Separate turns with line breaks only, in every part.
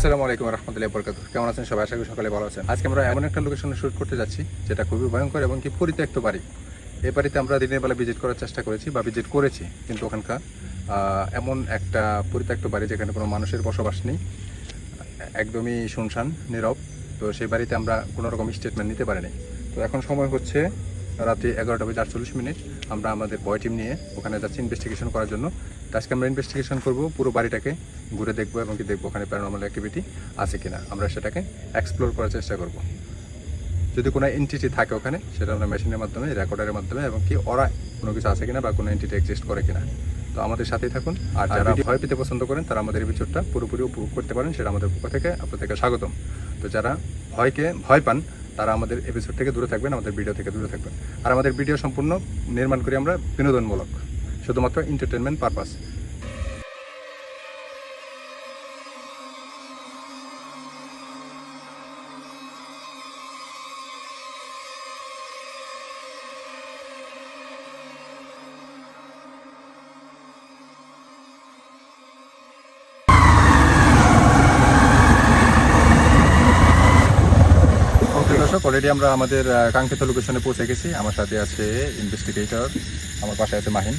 আসসালামু আলাইকুম রহমতুল্লাহি বরকাতুহু। কেমন আছেন সবাই? আশা করি সকালে ভালো আছেন। আজকে আমরা এমন একটা লোকেশনে শুট করতে যাচ্ছি যেটা খুবই ভয়ঙ্কর এবং কি পরিত্যক্ত বাড়ি। এই বাড়িতে আমরা দিনের বেলা ভিজিট করার চেষ্টা করেছি বা ভিজিট করেছি, কিন্তু ওখানকার এমন একটা পরিত্যক্ত বাড়ি যেখানে কোনো মানুষের বসবাস নেই, একদমই শুনশান নীরব। তো সেই বাড়িতে আমরা কোনো রকম স্টেটমেন্ট নিতে পারিনি। তো এখন সময় হচ্ছে রাত্রি 11:48। আমরা আমাদের বয় টিম নিয়ে ওখানে যাচ্ছি ইনভেস্টিগেশন করার জন্য। তো আজকে আমরা ইনভেস্টিগেশন করব, পুরো বাড়িটাকে ঘুরে দেখবো এবং কি দেখবো ওখানে প্যারানর্মাল অ্যাক্টিভিটি আছে কিনা। আমরা সেটাকে এক্সপ্লোর করার চেষ্টা করব। যদি কোনো এন্টিটি থাকে ওখানে, সেটা আমরা মেশিনের মাধ্যমে, রেকর্ডারের মাধ্যমে, এবং কি ওরা কোনো কিছু আছে কিনা বা কোনো এন্টিটি এক্সিস্ট করে কিনা। তো আমাদের সাথেই থাকুন। আর যারা ভয় পেতে পছন্দ করেন তারা আমাদের এই ভিডিওটা পুরোপুরি উপভোগ করতে পারেন, সেটা আমাদের পক্ষ থেকে আপনাদেরকে স্বাগতম। তো যারা ভয় পান তারা আমাদের এপিসোড থেকে দূরে থাকবেন, আমাদের ভিডিও থেকে দূরে থাকবেন। আর আমাদের ভিডিও সম্পূর্ণ নির্মাণ করি আমরা বিনোদনমূলক, শুধুমাত্র এন্টারটেনমেন্ট পারপাস। দর্শক, অলরেডি আমরা আমাদের কাঙ্ক্ষিত লোকেশনে পৌঁছে গেছি। আমার সাথে আছে ইনভেস্টিগেটর, আমার পাশে আছে মাহিন,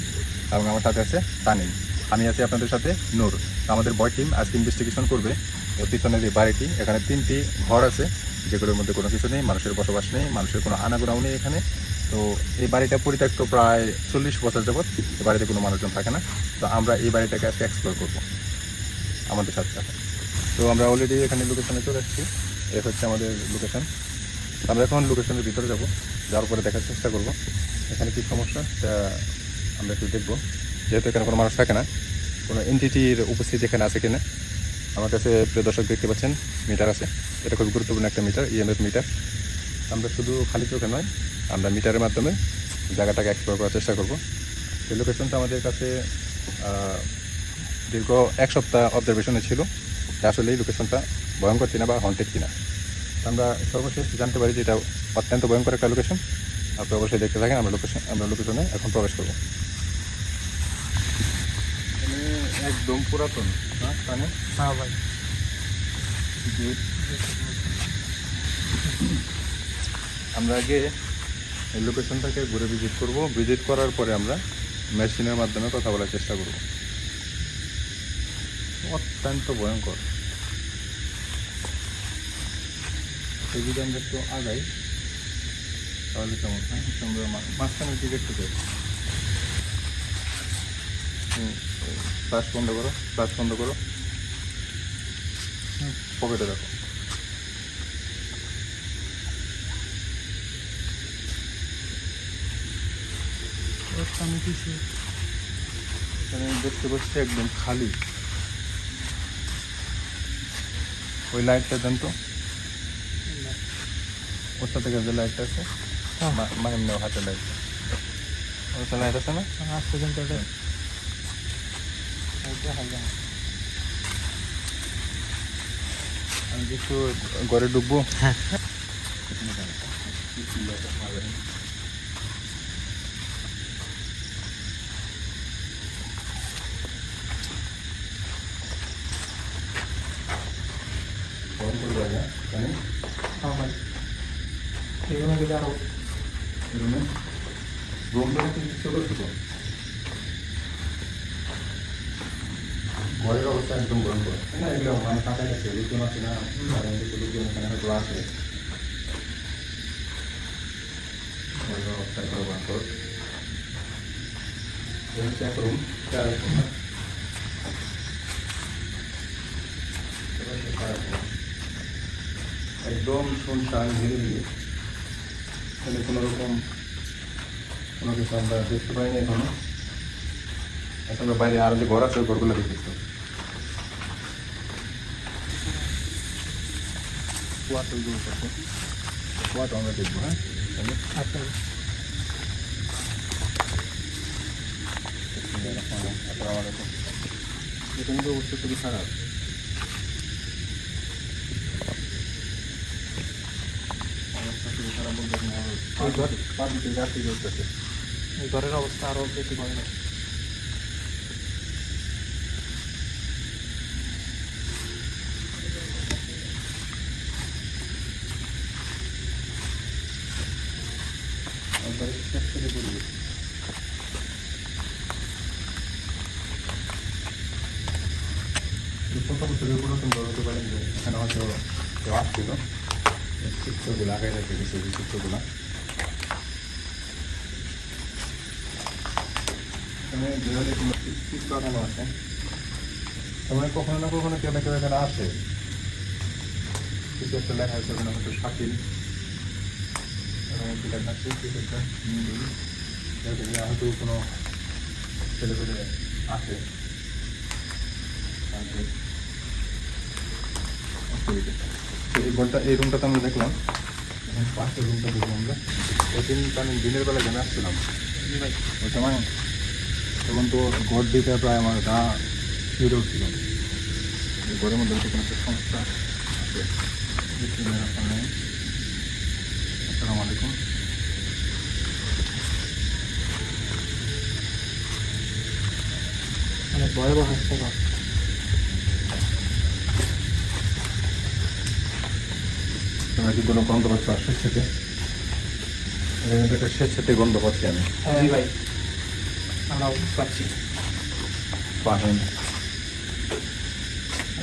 এবং আমার সাথে আছে তানিম। আমি আছি আপনাদের সাথে নূর। আমাদের বয় টিম আজকে ইনভেস্টিগেশন করবে পিছনের এই বাড়িটি। এখানে 3টি ঘর আছে যেগুলোর মধ্যে কোনো কিছু নেই, মানুষের বসবাস নেই, মানুষের কোনো আনাগোনাও নেই এখানে। তো এই বাড়িটা পরিত্যক্ত প্রায় 40 বছর যাবৎ। এই বাড়িতে কোনো মানুষজন থাকে না। তো আমরা এই বাড়িটাকে আজকে এক্সপ্লোর করবো আমাদের সাথে সাথে। তো আমরা অলরেডি এখানে লোকেশনে চলে এসেছি। এ হচ্ছে আমাদের লোকেশন। আমরা এখন লোকেশনের ভিতরে যাব, যাওয়ার পরে দেখার চেষ্টা করব এখানে কী সমস্যা আমরা একটু দেখবো। যেহেতু এখানে কোনো মানুষ থাকে না, কোনো এন্টিটির উপস্থিতি এখানে আছে কিনা। আমার কাছে প্রিয় দর্শক দেখতে পাচ্ছেন মিটার আছে। এটা খুব গুরুত্বপূর্ণ একটা মিটার, ইএমএফ মিটার। আমরা শুধু খালি চোখে নয়, আমরা মিটারের মাধ্যমে জায়গাটাকে এক্সপ্লোর করার চেষ্টা করব। এই লোকেশনটা আমাদের কাছে দীর্ঘ 1 সপ্তাহ অবজারভেশনে ছিল যে আসলে এই লোকেশনটা ভয়ঙ্কর কিনা বা হন্টেড কিনা। আমরা সর্বশেষ জানতে পারি যে এটা অত্যন্ত ভয়ঙ্কর একটা লোকেশন। আপনি অবশ্যই দেখতে থাকেন। আমরা লোকেশনে এখন প্রবেশ করব। একদম পুরাতন।
হ্যাঁ ভাই,
আমরা আগে এই লোকেশনটাকে ঘুরে ভিজিট করব। ভিজিট করার পরে আমরা মেশিনের মাধ্যমে কথা বলার চেষ্টা করব। অত্যন্ত ভয়ঙ্কর। যদি আমরা একটু আগাই তাহলে কেমন হয়? আমরা মাঝখানের দিকে একটু যাই। ফ্ল্যাশ বন্ধ করো, ফ্ল্যাশ বন্ধ করো, পকেটে রাখো। এখানে দেখতে পাচ্ছি একদম খালি। ওই লাইটটা দেন তো, ওর সাথে যে লাইটটা আছে, মাহিম নেও হাতে লাইটটা। ওর সাথে লাইট আছে না?
আসতে কিন্তু
আমি একটু ঘরে ঢুকবো।
হ্যাঁ, এগুলো যদি আরো
রুমটা কিন্তু ছোটো ছোটো, ঘরের অবস্থা একদম ভয়ঙ্কর। না, এগুলো মানে কাঁচা গেছে, লোকজন আছে না, লোকজন এখানে হয়তো আছে। ঘরের অবস্থা একদম ভয়ঙ্কর। হচ্ছে এক রুম, একদম শুনশান নিরিবিলি। এখানে কোনো রকম কোনো কিছু আমরা দেখতে পাইনি এখনো। এখন আমরা বাইরে আরো যে ঘর আছে ওই ঘরগুলো দেখতেছি। কুয়াটা আমরা দেখবো। হ্যাঁ,
আচ্ছা
এখানে তো অবস্থা খুবই খারাপ।
এই ঘরের অবস্থা আরো বেশি ভয়ানক।
প্রথম থেকে পুরাতন বলতে পারেন যে এখানে হয়তো কেউ আসছিল চিত্রগুলো আগে রেখে গেছে এই চিত্রগুলো এখানে যেভাবে কোনো চিত্র আঁকানো আছে তারপরে কখনো না কখনো কেউ না কেউ এখানে আসে কিছু একটা লেখা আছে ওখানে হয়তো শাকিল কি লেখা আছে কিছু একটা হয়তো কোনো ছেলে পেলে আসে এই ঘরটা এই রুমটাতে আমরা দেখলাম এখন পাশের রুমটা দেখলাম আমরা ওই দিনটা আমি দিনের বেলা জেনে আসছিলাম ওই সময় তখন তো ঘর দিতে প্রায় আমার গা শিউরে উঠছিল এই ঘরের মধ্যে কোনো একটা সমস্যা আছে আসসালামু আলাইকুম
অনেক ভয়াবহ হাসপাতাল।
তোমরা কি কোনো গন্ধ পাচ্ছ আশ্বাস থেকে এখানে একটা স্বেচ্ছাতে গন্ধ পাচ্ছি আমি
জি ভাই, আমরা পাচ্ছি।
পাহেন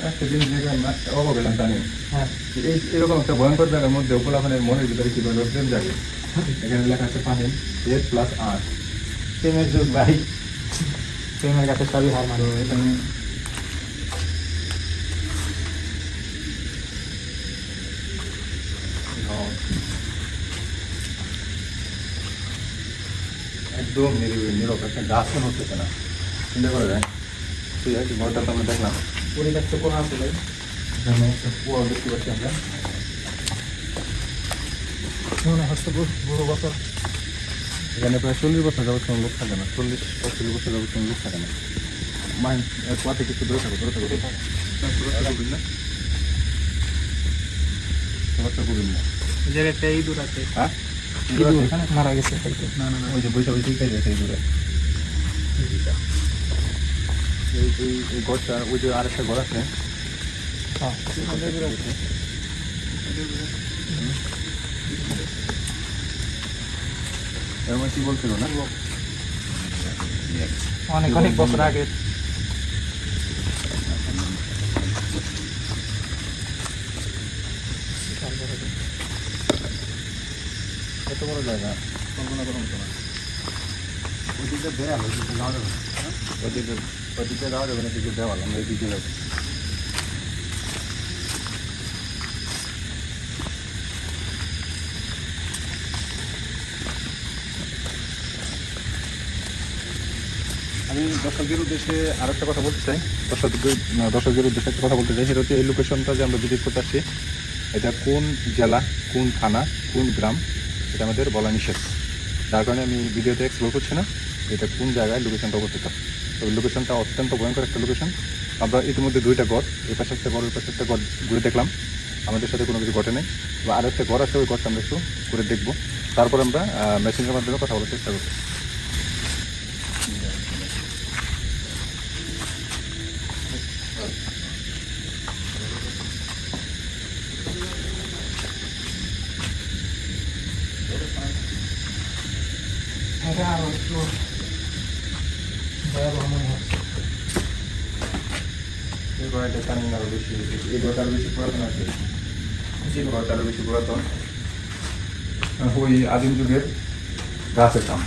একটা জিনিস দেখলাম না অবগেলাম জানি
হ্যাঁ,
এরকম একটা ভয়ঙ্কর জায়গার মধ্যে উপলাফানের মনের ভিতরে কি বলে প্রেম জাগে এখানে লেখা আছে পাহেন A+R
প্রেমের যুগ ভাই, প্রেমের কাছে সবই হার মানে।
এখানে একদম নিরিবিলি নীরব একটা গাছও হচ্ছে না চিন্তা করে যায় ঠিক আছে ঘরটা তো আমরা দেখলাম
পরিত্যক্ত কোন আছে ভাই?
এখানে একটা কুয়া দেখতে পাচ্ছি আমরা
মনে হচ্ছে বুড়ো বছর।
এখানে প্রায় 40 বছর যাবত কোনো লোক থাকে না 40-45 বছর যাবত কোনো লোক থাকে না মাইন্ড কুয়াতে কিছু দূরে থাকো সুরক্ষা করবেন না সুরক্ষা করবেন না
এই জায়গায় একটা ইঁদুর আছে।
হ্যাঁ
ইঁদুর
এখানে
মারা গেছে হয়তো।
না ওই যে বৈশা বৈশাখ খাই যায় সেই দূরে এই ঘরটা ওই যে আরেকটা ঘর আছে
হ্যাঁ,
এর মধ্যে কি বলছিল না
অনেক অনেক বছর আগে।
এত বড় জায়গা কল্পনা করার মতো না ওইদিকে দেওয়াল ওইদিকে যাওয়া যাবে ওইদিকে যাওয়া যাবে না এদিকে দেওয়াল আমরা এদিকে যাবো আমি দর্শকদের উদ্দেশ্যে আরেকটা কথা বলতে চাই দর্শকদের উদ্দেশ্যে একটা কথা বলতে চাই সেটা হচ্ছে এই লোকেশনটা যে আমরা ভিজিট করতে আসছি এটা কোন জেলা কোন থানা কোন গ্রাম এটা আমাদের বলা নিষেধ যার কারণে আমি ভিডিওতে এক্সপ্লোর করছি না এটা কোন জায়গায় লোকেশনটা অবস্থিত তো লোকেশনটা অত্যন্ত ভয়ঙ্কর একটা লোকেশন আমরা ইতিমধ্যে দুইটা গড় এই পাশে একটা গড় ওই পাশে একটা গড় ঘুরে দেখলাম আমাদের সাথে কোনো কিছু ঘটে নেই বা আরও একটা গড় আছে ওই গড়টা আমরা একটু ঘুরে দেখবো তারপর আমরা মেসেঞ্জের মাধ্যমে কথা বলার চেষ্টা করবো
এটা আরো একটু ভয়াবহ মনে হচ্ছে।
এই ঘরটা টার্মিং আরও বেশি এই ঘরটা আরও বেশি পুরাতন আছে এই ঘরটা আরও বেশি পুরাতন ওই আদিম যুগের গাছের কাম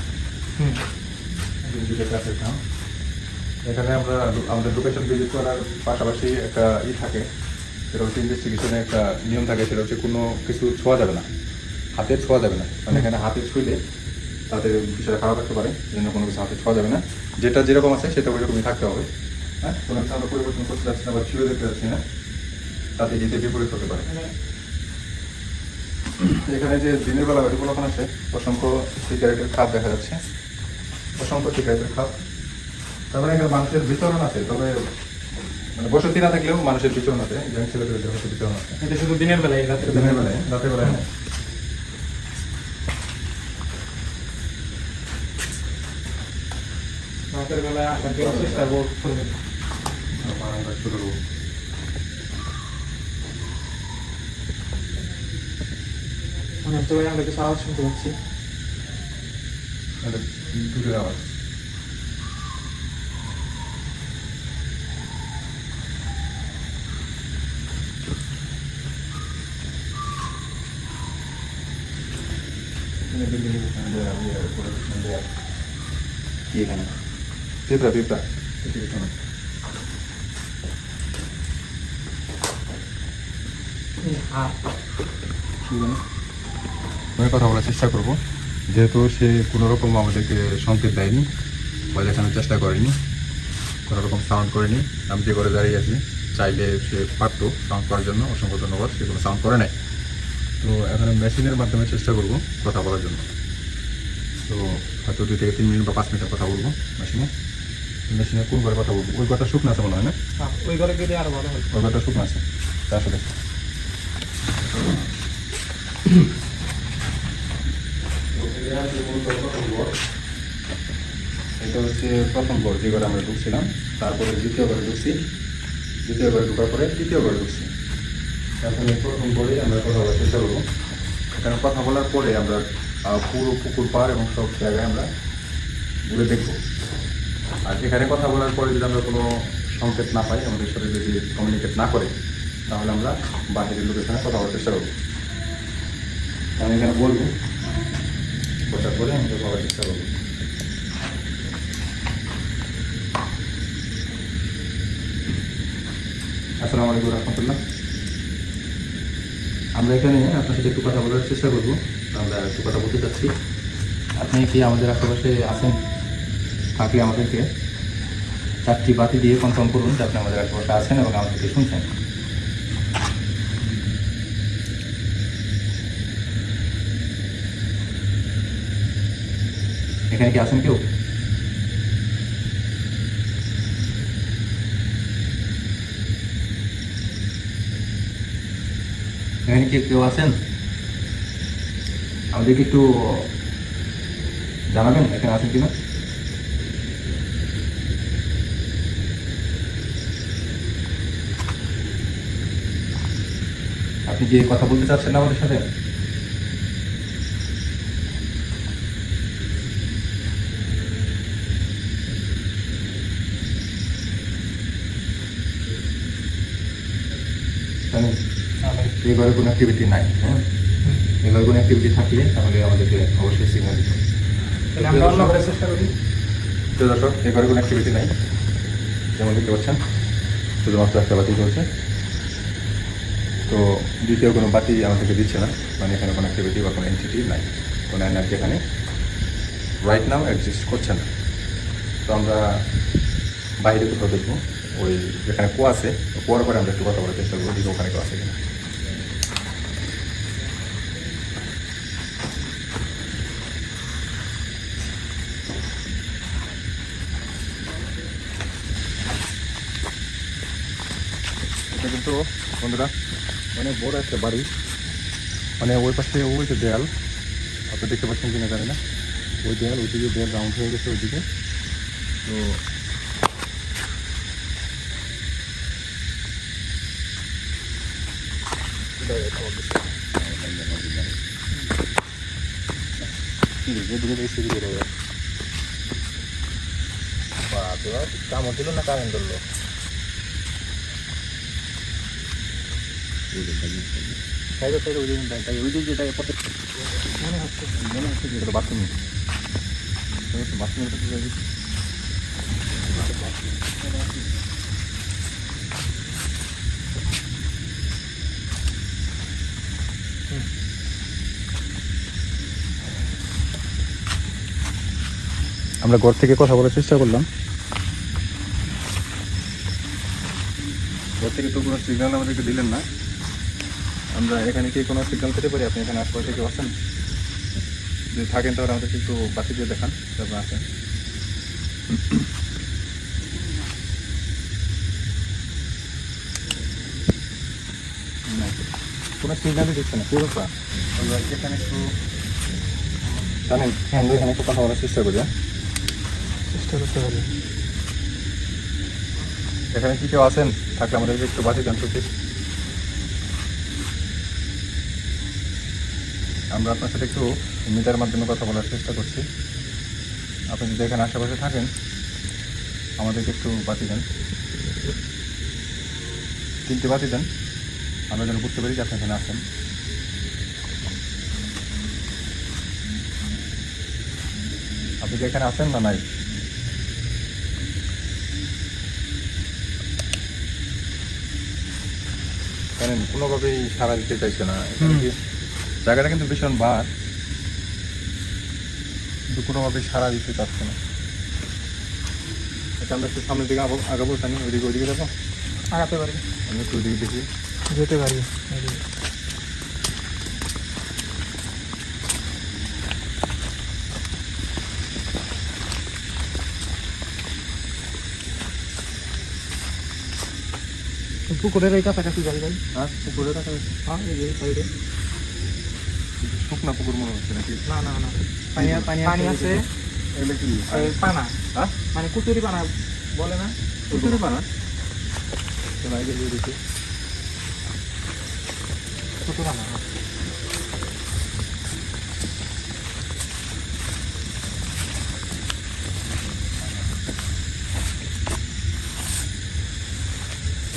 আদিম যুগের গাছের কাম এখানে আমরা আমাদের লোকেশন ভিজিট করার পাশাপাশি একটা থাকে সেটা হচ্ছে ইনভেস্টিগেশনে একটা নিয়ম থাকে সেটা হচ্ছে কোনো কিছু ছোঁয়া যাবে না হাতে ছোঁয়া যাবে না মানে এখানে হাতে ছুঁলে তাদের বিষয়টা খারাপ রাখতে পারে এই জন্য কোনো কিছু হাতে ছোঁয়া যাবে না যেটা যেরকম আছে সেটা ওইরকমই থাকতে হবে হ্যাঁ কোনো একটা আমরা পরিবর্তন করতে যাচ্ছি না বা ছুঁয়ে দেখতে যাচ্ছি না তাতে যেতে বিপরীত হতে পারে এখানে যে দিনের বেলা বাড়ি ওখানে আছে অসংখ্য সিগারেটের খাপ দেখা যাচ্ছে অসংখ্য সিগারেটের খাপ তারপরে এখানে মানুষের বিচরণ আছে তবে মানে বসতি না থাকলেও মানুষের বিচরণ আছে যেমন ছেলেপেলেদের হয়তো বিচরণ আছে
এটা শুধু দিনের বেলায়, রাতের
দিনের বেলায় রাতের বেলায় না
রাতের বেলায় আসার জন্য চেষ্টা করবেন।
আমরা শুরু করবো
মনে হচ্ছে ভাই আমরা কিছু আওয়াজ শুনতে পাচ্ছি।
দূরের আওয়াজ কি এখানে পিঁপড়া পিঁপড়া আমি কথা বলার চেষ্টা করব, যেহেতু সে কোনো রকম আমাদেরকে সংকেত দেয়নি বা দেখানোর চেষ্টা করেনি, কোনো রকম সাউন্ড করেনি। আমি যে ঘরে দাঁড়িয়ে আছি, চাইলে সে পারতো সাউন্ড করার জন্য, অসংখ্য ধন্যবাদ, সে কোনো সাউন্ড করে নাই। তো এখন মেশিনের মাধ্যমে চেষ্টা করব কথা বলার জন্য। তো হয়তো 2 থেকে 3 মিনিট বা 5 মিনিটের কথা বলবো মেশিনে কোন ঘরে কথা বলবো? ওই ঘরটা শুকনো আছে মনে হয় না?
ওই ঘরে গেলে আরো ভালো হয়।
ওই ঘরটা শুকনো আছে, তা আসলে এটা হচ্ছে প্রথম ঘর, যে ঘরে আমরা ঢুকছিলাম। তারপরে দ্বিতীয় ঘরে ঢুকছি, দ্বিতীয় ঘরে ঢোকার পরে তৃতীয় ঘরে ঢুকছি। এখন এই প্রথম ঘরেই আমরা কথা বলার চেষ্টা করবো। এখানে কথা বলার পরে আমরা পুরো পুকুর পাড় এবং সব জায়গায় আমরা ঘুরে দেখবো। আর এখানে কথা বলার পরে যদি আমরা কোনো সংকেত না পাই, আমাদের সাথে যদি কমিউনিকেট না করে, তাহলে আমরা বাহিরের লোকেশনে কথা বলার চেষ্টা করবো। আমি এখানে বলবো, বসার পরে আমি কথা বলার চেষ্টা করবো। আসসালামু আলাইকুম রহমতুল্লাহ। আমরা এখানে আপনার সাথে একটু কথা বলার চেষ্টা করবো। আমরা একটু কথা বলতে চাচ্ছি। আপনি কি আমাদের আশেপাশে আছেন? থাকলে আমাদেরকে 4টি বাতি দিয়ে কনফার্ম করুন যে আপনি আমাদের আশেপাশে আছেন এবং আমাদেরকে শুনছেন। এখানে কি আছেন কেউ? এখানে কি কেউ আছেন? আমাদেরকে একটু জানাবেন এখানে আছেন কিনা। আপনি কি কথা বলতে চাচ্ছেন না আমাদের সাথে? এই ঘরে কোনো অ্যাক্টিভিটি নাই। হ্যাঁ, এই ঘরে কোনো অ্যাক্টিভিটি থাকলে তাহলে আমাদেরকে অবশ্যই সিগন্যাল দিতে হবে।
তাহলে আমরা অন্য ঘরে চেষ্টা করি।
তো দর্শক, এই ঘরে কোনো অ্যাক্টিভিটি নাই, যেমন দেখতে পাচ্ছেন শুধুমাত্র একটা বাতি চলছে। তো দ্বিতীয় কোনো বাতি আমাদেরকে দিচ্ছে না, মানে এখানে কোনো অ্যাক্টিভিটি বা কোনো এন্টিটি নাই, কোনো এনার্জি এখানে রাইট নাও এক্সিস্ট করছে না। তো আমরা বাইরে কোথাও দেখবো, ওই যেখানে কুয়া আছে, কুয়ার পরে আমরা একটু কথা বলার চেষ্টা করবো, দেখবো ওখানে কেউ আছে কিনা। এটা কিন্তু বন্ধুরা অনেক বড় একটা বাড়ি, মানে ওই পাশে ওই যে দেয়াল, আপনি দেখতে পাচ্ছেন কিনা জানি না, ওই দেয়াল, ওইদিকে দেয়াল রাউন্ড হয়ে গেছে ওইদিকে। তো কামড় দিল না কারেন্ট ধরলো? বাথরুম আমরা ঘর থেকে কথা বলার চেষ্টা করলাম, ঘর থেকে তো কোনো সিগন্যাল আমাদেরকে দিলেন না। আমরা এখানে কি কোনো সিগন্যাল পেতে পারি? আপনি এখানে আশপাশে কেউ আছেন? যদি থাকেন তাহলে আমাদেরকে একটু বাতি দিয়ে দেখান তারপর আছেন। কোনো সিগন্যালই দিচ্ছে না পুরো। আমরা এখানে একটু জানেন, আমরা এখানে একটু কথা বলার চেষ্টা করি। চেষ্টা করতে হবে। এখানে কি কেউ আছেন? থাকলে আমাদেরকে একটু বাতি দেন তো প্লিজ। আমরা আপনার সাথে একটু মিটার মাধ্যমে কথা বলার চেষ্টা করছি। আপনি যদি এখানে আশেপাশে থাকেন আমাদেরকে একটু বাতি দেন, 3টে বাতি দেন, আমরা যেন বুঝতে পারি যে আপনি এখানে আছেন। এই যে এখানে আছেন না নাই? জানেন কোনোভাবেই সারা দিতে চাইছে না। এখানে কি জায়গাটা কিন্তু ভীষণ বার, কিন্তু কোনোভাবেই সারা দিতে চাচ্ছে না। এটা আমরা একটু সামনের দিকে আগাবো, জানি ওইদিকে যাবো,
আগাতে পারি,
আমি একটু ওইদিকে দেখি।
যেতে পারি। পুকুরের এই কাছাকাছি যাই ভাই।
হ্যাঁ, পুকুরের কাছাকাছি।
হ্যাঁ, এই যে সাইডে।
শুকনা পুকুর মনে হচ্ছে নাকি?
না না না, পানি আছে।
এগুলো কি
পানা,
হ্যাঁ,
মানে কুচুরি পানা বলে না?
কুচুরি পানা? চলো আগে দিয়ে দেখি।
ছোট পানা।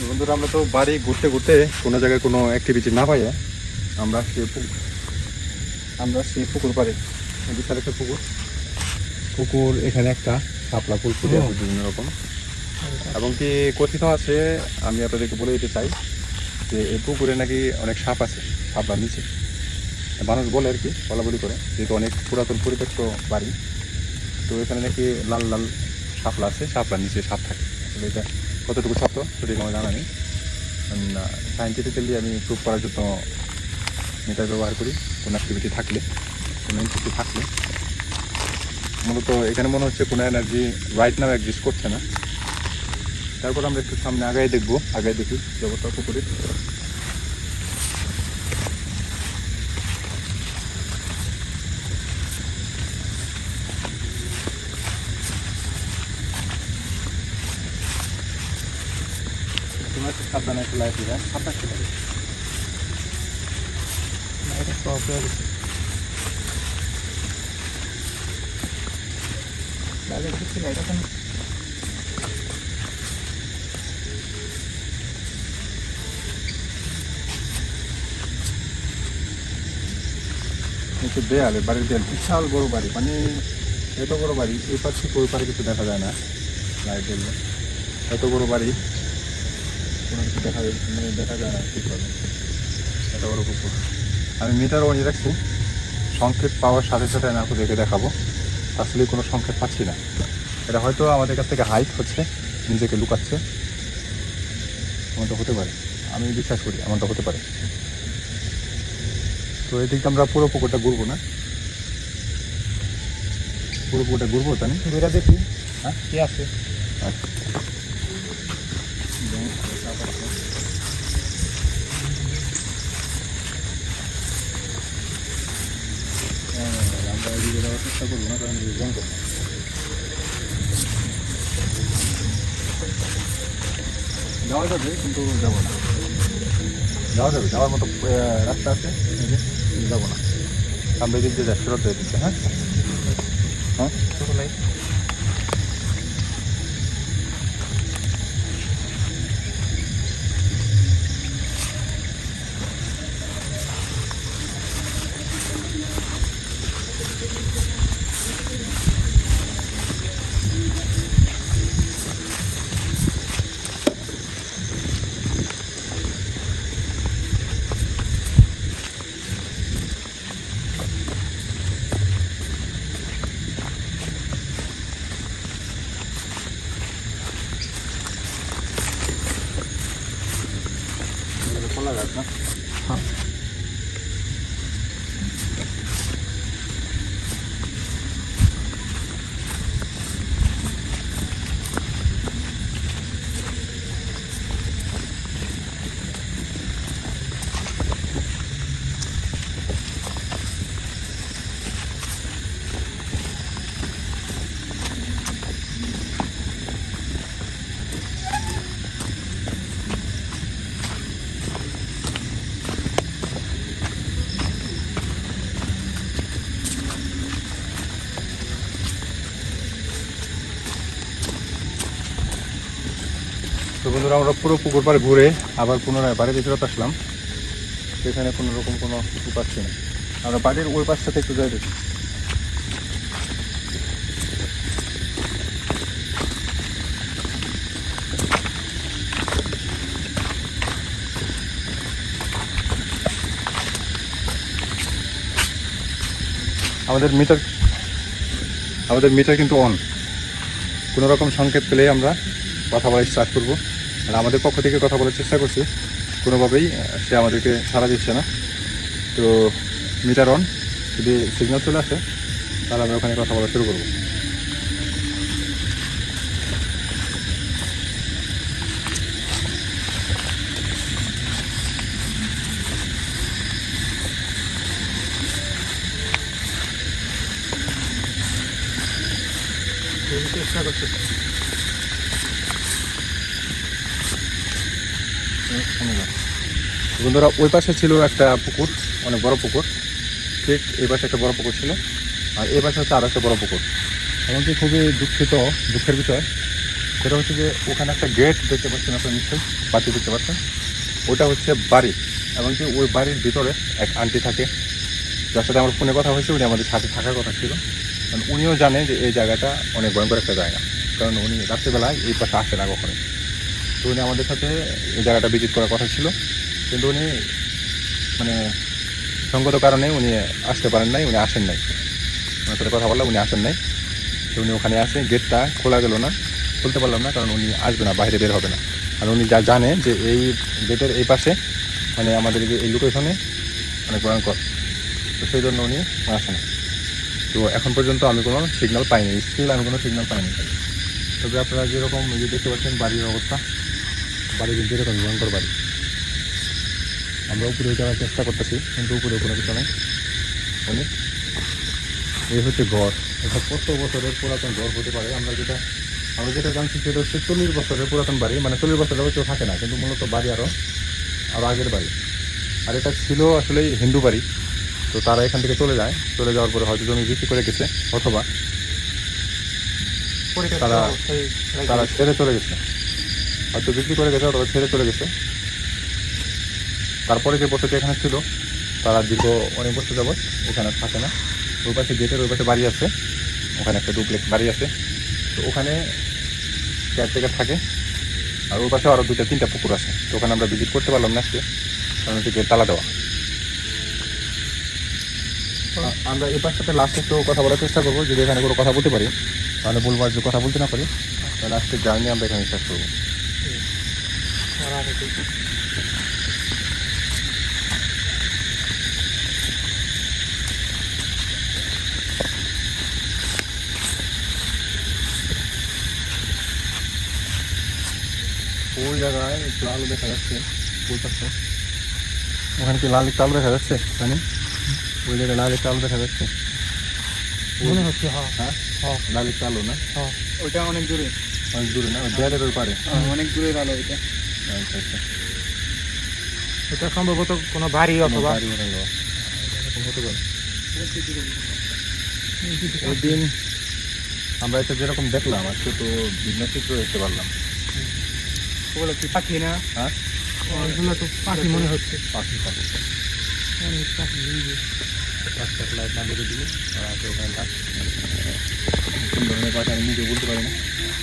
বন্ধুরা, আমরা তো বাড়ি ঘুরতে ঘুরতে কোনো জায়গায় কোনো অ্যাক্টিভিটি না পাইয়ে আমরা সেই পুকুর পাড়ে, বিশাল একটা পুকুর এখানে একটা শাপলা ফুল ফুটে আছে বিভিন্ন রকম, এবং কি কথিত আছে, আমি আপনাদেরকে বলে দিতে চাই যে এই পুকুরে নাকি অনেক সাপ আছে, শাপলার নিচে। মানুষ বলে আর কি, বলাবলি করে, যেহেতু অনেক পুরাতন পরিত্যক্ত বাড়ি, তো এখানে নাকি লাল লাল শাপলা আছে, শাপলার নিচে সাপ থাকে। আসলে এটা কতটুকু সত্য সঠিক আমার জানা নেই। সায়েন্টিফিক্যালি আমি প্রুভ করার জন্য মিটার ব্যবহার করি কোনো অ্যাক্টিভিটি থাকলে, কোনো এনসিসি থাকলে। মূলত এখানে মনে হচ্ছে কোনো এনার্জি রাইট নাও এক্সিস্ট করছে না। তারপর আমরা একটু সামনে আগায় দেখবো, আগায় দেখি জগৎটা পুকুরে। তোমার সাবধানে একটু লাইট দিবে, সাবধান ছিল।
এটা প্রবলেম। লাগে কিছু লাইট আছে।
নিচে দেয়ালে, বাড়ির দেয়াল, বিশাল বড় বাড়ি, মানে এত বড় বাড়ি, এই পাশ থেকে ওই পারে কিছু দেখা যায় না লাইট জ্বললে। এত বড় বাড়ি, কোনো কিছু দেখা যায় না ঠিকভাবে। এত বড় পুকুর। আমি মিটার অন রাখছি, সংকেত পাওয়ার সাথে সাথে আমি আপনাদেরকে দেখাবো। আসলে কোনো সংকেত পাচ্ছি না। এটা হয়তো আমাদের কাছ থেকে হাইট হচ্ছে, নিজেকে লুকাচ্ছে, এমনটা হতে পারে, আমি বিশ্বাস করি এমনটা হতে পারে। তো এদিকে আমরা পুরো পুকুরটা ঘুরবো না, পুরো পুকুরটা ঘুরবো জানি,
ঘুরে দেখি।
হ্যাঁ
কি আছে?
আচ্ছা। আমরা এদিকে যাওয়ার চেষ্টা করবো না, কারণ জঙ্গল। যাওয়া যাবে কিন্তু যাবো না, যাওয়া যাবে, যাওয়ার মতো রাস্তা আছে, যাবো না। আমরা এদিক দিয়ে ফেরত দিয়ে দিচ্ছে। হ্যাঁ হ্যাঁ,
ছোট লাইট।
খোলা গাছ না?
হ্যাঁ।
তো বন্ধুরা, আমরা পুরো পুকুর পাড়ে ঘুরে আবার পুনরায় বাড়িতে ফেরত আসলাম। সেখানে কোনো রকম কোনো কিছু পাচ্ছি না। আমরা বাড়ির ওই পাশটাতে একটু যাই দেখি। আমাদের মিটার কিন্তু অন। কোনো রকম সংকেত পেলেই আমরা কথা বলা স্টার্ট করবো। আর আমাদের পক্ষ থেকে কথা বলার চেষ্টা করছি, কোনোভাবেই সে আমাদেরকে সাড়া দিচ্ছে না। তো মিটার অন, যদি সিগন্যাল চলে আসে তাহলে আমরা ওখানে কথা বলা শুরু করবো।
চেষ্টা করতে
বন্ধুরা, ওই পাশে ছিল একটা পুকুর, অনেক বড় পুকুর। ঠিক এই পাশে একটা বড় পুকুর ছিল, আর এই পাশে হচ্ছে আরও একটা বড় পুকুর। এমনকি খুবই দুঃখের বিষয় সেটা হচ্ছে যে ওখানে একটা গেট দেখতে পাচ্ছেন আপনারা, নিশ্চয়ই বাতি দেখতে পাচ্ছেন, ওটা হচ্ছে বাড়ি। এমনকি ওই বাড়ির ভিতরে এক আন্টি থাকে, যার সাথে আমার ফোনে কথা হয়েছে। উনি আমাদের সাথে থাকার কথা ছিল, কারণ উনিও জানে যে এই জায়গাটা অনেক ভয়ঙ্কর একটা জায়গা, কারণ উনি রাত্রিবেলায় এই পাশে আসে না কখনোই। তো উনি আমাদের সাথে এই জায়গাটা ভিজিট করার কথা ছিল, কিন্তু উনি মানে সঙ্গত কারণে উনি আসতে পারেন নাই, উনি আসেন নাই। ওনার সাথে কথা বললাম, উনি আসেন নাই। তো উনি ওখানে আসে, গেটটা খোলা গেল না, খুলতে পারলাম না, কারণ উনি আসবে না, বাইরে বের হবে না। আর উনি যা জানে যে এই গেটের এই পাশে মানে আমাদের এই লোকেশনে অনেক ভয়ঙ্কর, তো সেই জন্য উনি আসে না। তো এখন পর্যন্ত আমি কোনো সিগন্যাল পাইনি, স্টিল আমি কোনো সিগন্যাল পাইনি। তবে আপনারা যেরকম দেখতে পাচ্ছেন বাড়ির অবস্থা, বাড়ি কিন্তু এরকম ভয়ঙ্কর বাড়ি। আমরা উপরে যাওয়ার চেষ্টা করতেছি, কিন্তু উপরে কোনো কিছু নেই। অনেক এই হচ্ছে ঘর, এটা কত বছরের পুরাতন ঘর হতে পারে। আমরা যেটা জানছি সেটা হচ্ছে 40 বছরের পুরাতন বাড়ি, মানে 40 বছরের কেউ থাকে না, কিন্তু মূলত বাড়ি আরও আগের বাড়ি। আর এটা ছিল আসলে হিন্দু বাড়ি। তো তারা এখান থেকে চলে যাওয়ার পরে হয়তো জমি বিক্রি করে গেছে, অথবা তারা ছেড়ে চলে গেছে, হয়তো বিক্রি করে গেছে অথবা ছেড়ে চলে গেছে। তারপরে যে বছরটি এখানে ছিল তারা অনেক বছর যাবৎ এখানে থাকে না। ওই পাশে গেটের ওই পাশে বাড়ি আছে, ওখানে একটা ডুপ্লেক্স বাড়ি আছে। তো ওখানে কেয়ারটেকার থাকে, আর ওই পাশে আরও 2-3টা পুকুর আছে। তো ওখানে আমরা ভিজিট করতে পারলাম না আজকে, কারণ হচ্ছে গেট তালা দেওয়া। আমরা এই পাশটাতে লাস্টে একটু কথা বলার চেষ্টা করবো, যদি এখানে কোনো কথা বলতে পারি তাহলে বলবো, আর যদি কথা বলতে না পারি তাহলে আজকে জার্নি আমরা এখানে শেষ করবো। ওই জায়গায় একটু আলো দেখা যাচ্ছে, বলতে ওখানে কি লাল একটা আলো দেখা যাচ্ছে? জানি ওই জায়গায় লাল একটা আলো দেখা যাচ্ছে,
মনে হচ্ছে।
হ্যাঁ লাল একটা আলো না?
ওইটা অনেক দূরে
না, ওই দেয়ালের ওই পারে
অনেক দূরের আলো ওইটা।
আচ্ছা আচ্ছা,
এটা সম্ভবত কোনো বাড়ি অথবা
বাড়ি হলো এরকম হতে পারে। ওই দিন আমরা এটা যেরকম দেখলাম, আজকে তো ভিন্ন চিত্র দেখতে পারলাম।
ওগুলো কি পাখি না?
হ্যাঁ
ওগুলো তো পাখি মনে হচ্ছে।
পাখি
অনেক পাখি
রাস্তার লাইট না বেঁধে দিলে ওখানে গাছ কোন ধরনের পাখি আমি নিজে বলতে পারি না।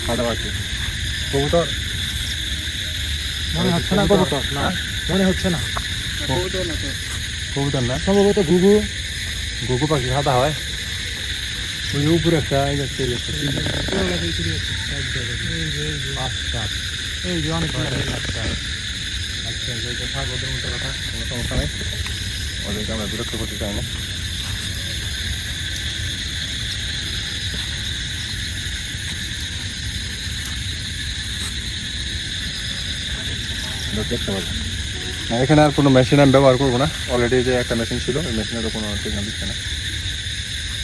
সাদা পাখি, কবুতর
মনে হচ্ছে না। কবুতর না, মনে হচ্ছে না।
কবুতর না,
সম্ভবত ঘুঘু।
ঘুঘু পাখি সাদা হয়। ওই উপরে একটা
এই যে অনেক
ওদের মতো কথা, কোনো সমস্যা নেই, ওদেরকে আমরা বিরক্ত করতে চাই না। দেখতে পাচ্ছি না, এখানে আর কোনো মেশিন আমি ব্যবহার করবো না। অলরেডি যে একটা মেশিন ছিল, ওই মেশিনেরও কোনো সিগন্যাল দিচ্ছে না।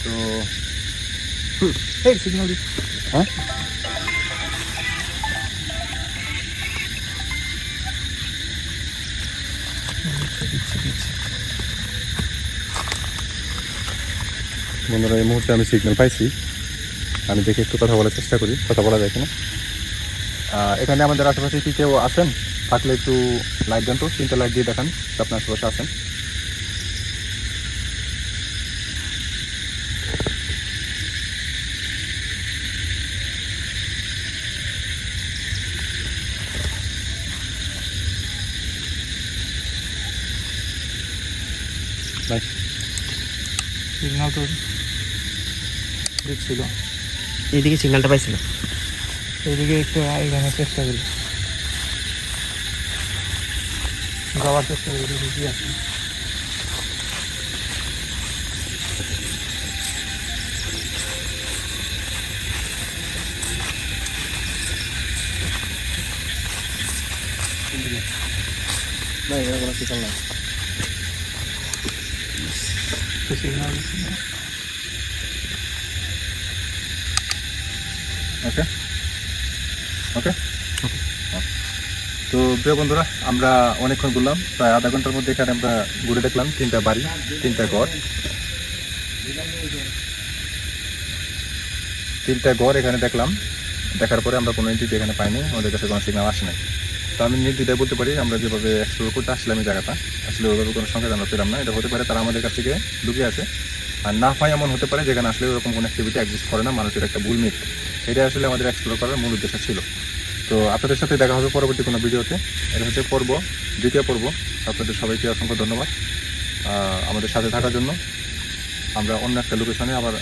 তো
সিগন্যাল
হ্যাঁ বন্ধুরা, এই মুহূর্তে আমি সিগন্যাল পাইছি। আমি দেখে একটু কথা বলার চেষ্টা করি, কথা বলা যায় কিনা। এখানে আমাদের আশেপাশে কি কেউ আছেন? থাকলে একটু লাইট দেন তো, 3টা লাইট দিয়ে দেখান আপনার আশেপাশে আছেন।
সিগন্যাল তো দিচ্ছিল।
এইদিকে সিগন্যালটা পাইছিল।
এইদিকে একটু এখানে চেষ্টা করি, যাওয়ার চেষ্টা করি দেখি কি আছে।
না এখানে কোনো সিগন্যাল নাই।
সিগন্যাল
ওকে ওকে তো প্রিয় বন্ধুরা, আমরা অনেকক্ষণ ঘুরলাম, প্রায় আধা ঘন্টার মধ্যে এখানে আমরা ঘুরে দেখলাম 3টা বাড়ি, 3টা ঘর, 3টা ঘর এখানে দেখলাম। দেখার পরে আমরা কোনো এন্ট্রি এখানে পাইনি, আমাদের কাছে কোনো সিগন্যাল আসে নাই। তো আমি নির্দ্বিধায় বলতে পারি আমরা যেভাবে এক্সপ্লোর করতে আসলাম এই জায়গাটা, আসলে ওইভাবে কোনো সংকেত আমরা পেলাম না। এটা হতে পারে তারা আমাদের কাছ থেকে লুকিয়ে আছে, আর না হয় এমন হতে পারে যেখানে আসলে ওরকম কোনো অ্যাক্টিভিটি এক্সিস্ট করে না, মানুষের একটা ভুল মিথ। এটা আসলে আমাদের এক্সপ্লোর করার মূল উদ্দেশ্য ছিল। তো আপনাদের সাথে দেখা হবে পরবর্তী কোনো ভিডিওতে। এটা হচ্ছে দ্বিতীয় পর্ব। আপনাদের সবাইকে অসংখ্য ধন্যবাদ আমাদের সাথে থাকার জন্য। আমরা অন্য একটা লোকেশনে আবার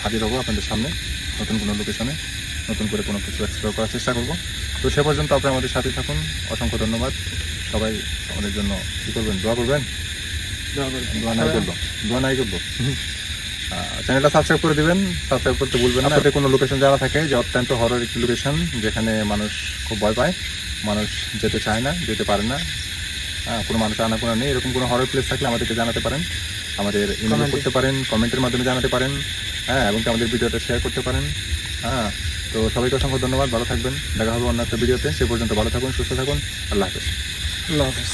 হাজির হবো আপনাদের সামনে, নতুন কোনো লোকেশনে নতুন করে কোনো কিছু এক্সপ্লোর করার চেষ্টা করব। তো সে পর্যন্ত আপনারা আমাদের সাথে থাকুন। অসংখ্য ধন্যবাদ। সবাই আমাদের জন্য কী করবেন, দোয়া করবেন। দোয়া নাই করবো। চ্যানেলটা সাবস্ক্রাইব করে দিবেন, সাবস্ক্রাইব করতে ভুলবেন না। আপনাদের কোনো লোকেশন জানা থাকে যে অত্যন্ত হরর একটি লোকেশন, যেখানে মানুষ খুব ভয় পায়, মানুষ যেতে চায় না, যেতে পারে না, কোনো মানুষ আনাগোনা নেই, এরকম কোনো হরর প্লেস থাকলে আমাদেরকে জানাতে পারেন, আমাদের ইমেল করতে পারেন, কমেন্টের মাধ্যমে জানাতে পারেন, এবং আমাদের ভিডিওটা শেয়ার করতে পারেন। তো সবাইকে অসংখ্য ধন্যবাদ, ভালো থাকবেন। দেখা হবে অন্য একটা ভিডিওতে। সে পর্যন্ত ভালো থাকুন, সুস্থ থাকুন। আল্লাহ হাফেজ।
আল্লাহ হাফেজ।